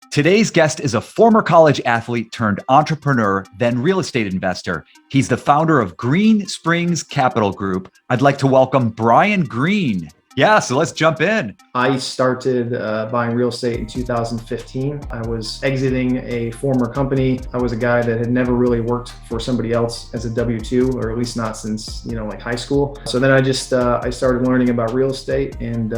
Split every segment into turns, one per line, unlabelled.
Today's guest is a former college athlete turned entrepreneur, then real estate investor. He's the founder of Green Springs Capital Group. I'd like to welcome Brian Green. Yeah, so let's jump in.
I started buying real estate in 2015. I was exiting a former company. I was a guy that had never really worked for somebody else as a W-2, or at least not since, like high school. So then I started learning about real estate and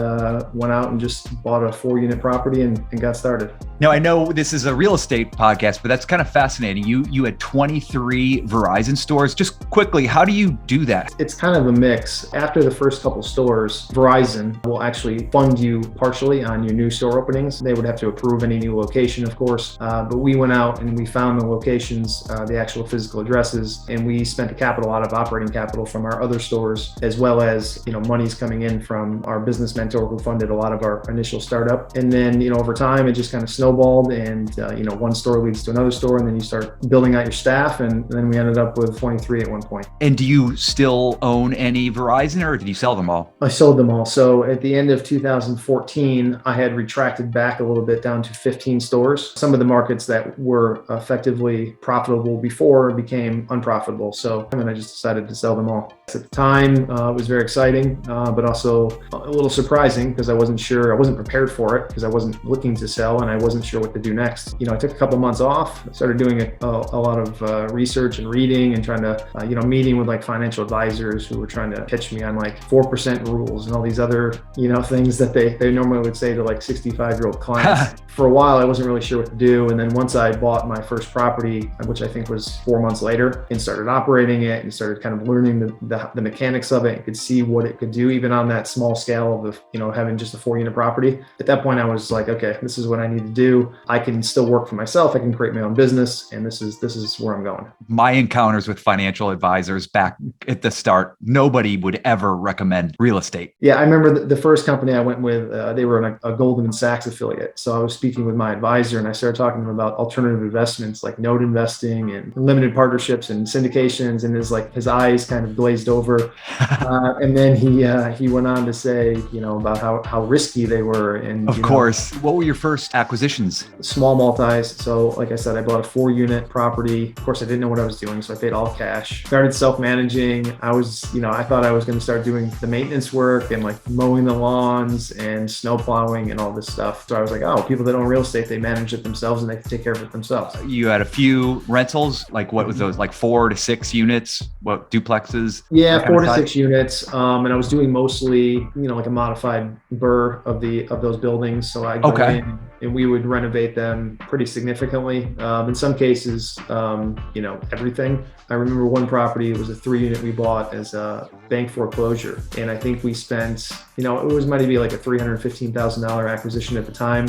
went out and just bought a 4-unit property and got started.
Now, I know this is a real estate podcast, but that's kind of fascinating. You had 23 Verizon stores. Just quickly, how do you do that?
It's kind of a mix. After the first couple stores, Verizon will actually fund you partially on your new store openings. They would have to approve any new location, of course. But we went out and we found the locations, the actual physical addresses, and we spent a lot of operating capital from our other stores, as well as, monies coming in from our business mentor who funded a lot of our initial startup. And then, over time, it just kind of snowballed and, one store leads to another store, and then you start building out your staff. And then we ended up with 23 at one point.
And do you still own any Verizon, or did you sell them all?
I sold them all. So at the end of 2014, I had retracted back a little bit down to 15 stores. Some of the markets that were effectively profitable before became unprofitable. So I just decided to sell them all. At the time, it was very exciting, but also a little surprising because I wasn't prepared for it because I wasn't looking to sell and I wasn't sure what to do next. I took a couple months off, started doing a lot of research and reading and trying to, meeting with like financial advisors who were trying to pitch me on like 4% rules and all these other, things that they normally would say to like 65-year-old clients. For a while, I wasn't really sure what to do. And then once I bought my first property, which I think was 4 months later, and started operating it and started kind of learning the mechanics of it and could see what it could do even on that small scale of, having just a 4-unit property. At that point, I was like, okay, this is what I need to do. I can still work for myself. I can create my own business. And this is where I'm going.
My encounters with financial advisors back at the start, nobody would ever recommend real estate.
Yeah, I remember the first company I went with, they were a Goldman Sachs affiliate. So I was speaking with my advisor and I started talking to him about alternative investments like note investing and limited partnerships and syndications. And his eyes kind of glazed over. And then he went on to say, about how risky they were. And
of course, what were your first acquisitions?
Small multis. So like I said, I bought a 4-unit property. Of course, I didn't know what I was doing. So I paid all cash, started self-managing. I was, I thought I was going to start doing the maintenance work and like mowing the lawns and snow plowing and all this stuff. So I was like, oh, people that own real estate, they manage it themselves and they can take care of it themselves.
You had a few rentals, like what was those, like 4 to 6 units? What, duplexes?
Yeah, 4 to 6 units. And I was doing mostly, like a modified burr of those buildings. So I go in and we would renovate them pretty significantly. In some cases, everything. I remember one property, it was a 3-unit we bought as a bank foreclosure. And I think we spent, might be like a $315,000 acquisition at the time.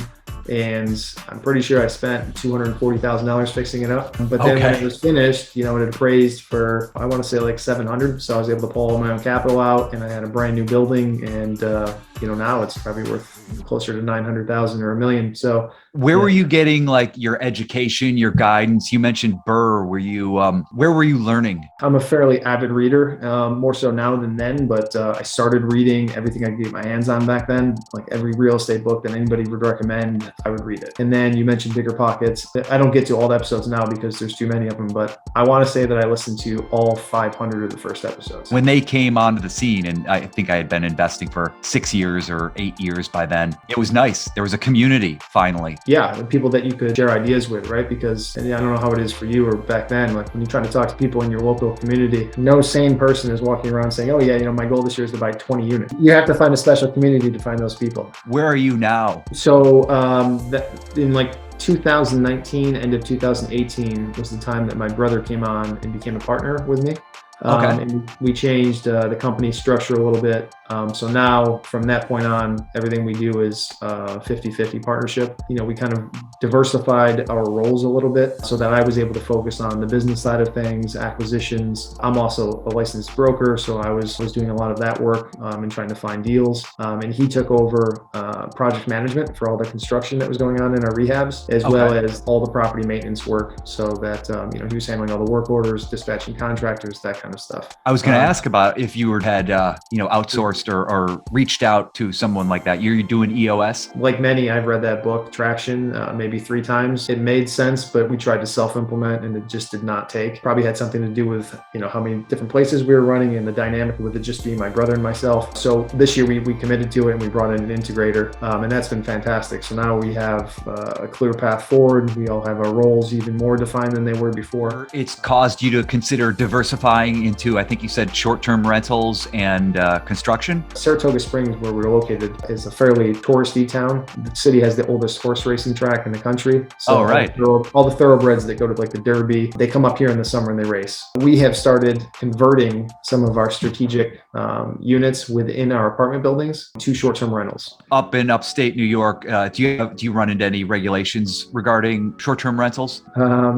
And I'm pretty sure I spent $240,000 fixing it up. But then when it was finished, it had appraised for, I want to say like 700. So I was able to pull all my own capital out and I had a brand new building. And, now it's probably worth closer to 900,000 or $1 million. So
where were you getting like your education, your guidance? You mentioned Burr. Where were you learning?
I'm a fairly avid reader, more so now than then, but I started reading everything I could get my hands on back then. Like every real estate book that anybody would recommend, I would read it. And then you mentioned Bigger Pockets. I don't get to all the episodes now because there's too many of them, but I want to say that I listened to all 500 of the first episodes.
When they came onto the scene, and I think I had been investing for 6 years or 8 years by then, it was nice. There was a community finally.
Yeah, people that you could share ideas with, right? Because I don't know how it is for you or back then, like when you try to talk to people in your local community, no sane person is walking around saying, oh yeah, my goal this year is to buy 20 units. You have to find a special community to find those people.
Where are you now?
So in like 2019, end of 2018 was the time that my brother came on and became a partner with me. And we changed the company structure a little bit. So now from that point on, everything we do is 50-50 partnership. We kind of diversified our roles a little bit so that I was able to focus on the business side of things, acquisitions. I'm also a licensed broker, so I was doing a lot of that work and trying to find deals. And he took over project management for all the construction that was going on in our rehabs, as well as all the property maintenance work, so that he was handling all the work orders, dispatching contractors, that kind of stuff.
I was going to ask about if you had outsourced or reached out to someone like that. You're doing EOS?
Like many, I've read that book, Traction, maybe maybe 3 times. It made sense, but we tried to self-implement and it just did not take. Probably had something to do with, how many different places we were running and the dynamic with it just being my brother and myself. So this year we committed to it and we brought in an integrator, and that's been fantastic. So now we have a clear path forward. We all have our roles even more defined than they were before.
It's caused you to consider diversifying into, I think you said, short-term rentals and construction?
Saratoga Springs, where we're located, is a fairly touristy town. The city has the oldest horse racing track in the country. So all the thoroughbreds that go to like the Derby, they come up here in the summer and they race. We have started converting some of our strategic units within our apartment buildings to short-term rentals.
Up in upstate New York, do you run into any regulations regarding short-term rentals?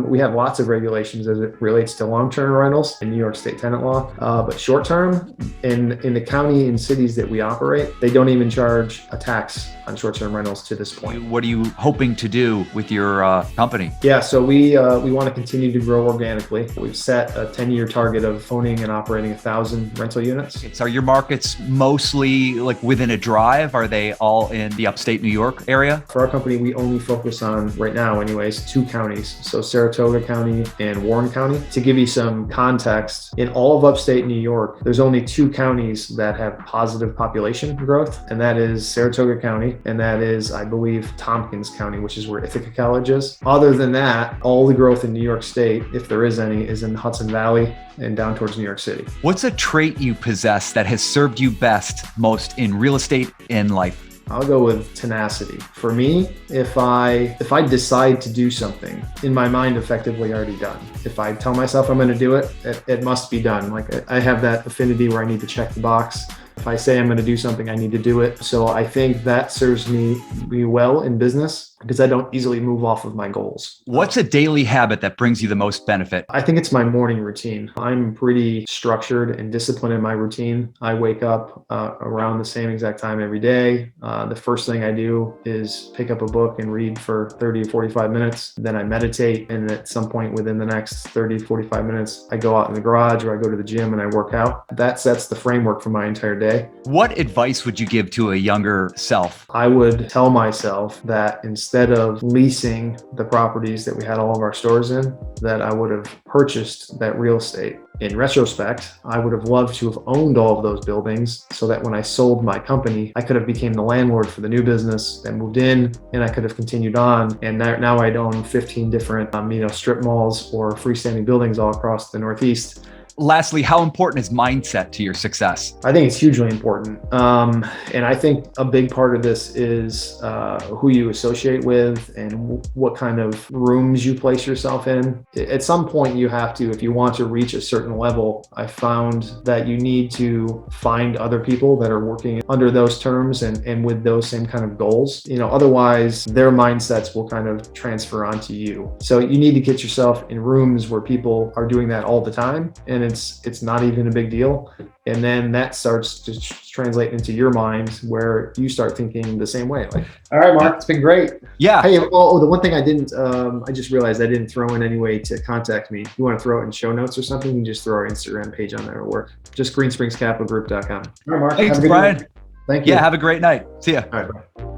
We have lots of regulations as it relates to long-term rentals in New York State tenant law, but short-term in the county and cities that we operate, they don't even charge a tax on short-term rentals to this point.
What are you hoping to do with your company?
Yeah, so we want to continue to grow organically. We've set a 10-year target of owning and operating 1,000 rental units.
So are your markets mostly like within a drive? Are they all in the upstate New York area?
For our company, we only focus on, right now anyways, 2 counties. So Saratoga County and Warren County. To give you some context, in all of upstate New York, there's only 2 counties that have positive population growth, and that is Saratoga County, and that is, I believe, Tompkins County, which is where Ithaca College is. Other than that, all the growth in New York State, if there is any, is in Hudson Valley and down towards New York City.
What's a trait you possess that has served you best most in real estate and life?
I'll go with tenacity. For me, if I decide to do something, in my mind, effectively already done. If I tell myself I'm going to do it, it must be done. Like I have that affinity where I need to check the box. If I say I'm going to do something, I need to do it. So I think that serves me well in business because I don't easily move off of my goals.
What's a daily habit that brings you the most benefit?
I think it's my morning routine. I'm pretty structured and disciplined in my routine. I wake up around the same exact time every day. The first thing I do is pick up a book and read for 30 to 45 minutes. Then I meditate, and at some point within the next 30 to 45 minutes, I go out in the garage or I go to the gym and I work out. That sets the framework for my entire day.
What advice would you give to a younger self?
I would tell myself that instead of leasing the properties that we had all of our stores in, that I would have purchased that real estate. In retrospect, I would have loved to have owned all of those buildings so that when I sold my company, I could have became the landlord for the new business and moved in, and I could have continued on. And now I'd own 15 different strip malls or freestanding buildings all across the Northeast.
Lastly, how important is mindset to your success?
I think it's hugely important. And I think a big part of this is who you associate with and what kind of rooms you place yourself in. At some point you have to, if you want to reach a certain level, I found that you need to find other people that are working under those terms and with those same kind of goals. Otherwise their mindsets will kind of transfer onto you. So you need to get yourself in rooms where people are doing that all the time. And it's not even a big deal. And then that starts to translate into your mind where you start thinking the same way. Like, all right, Mark, it's been great.
Yeah.
Hey, the one thing I just realized I didn't throw in any way to contact me. If you want to throw it in show notes or something, you can just throw our Instagram page on there. It'll work. Just greenspringscapitalgroup.com. All right, Mark.
Thanks, Brian.
Thank you.
Yeah, have a great night. See ya.
All right, bye.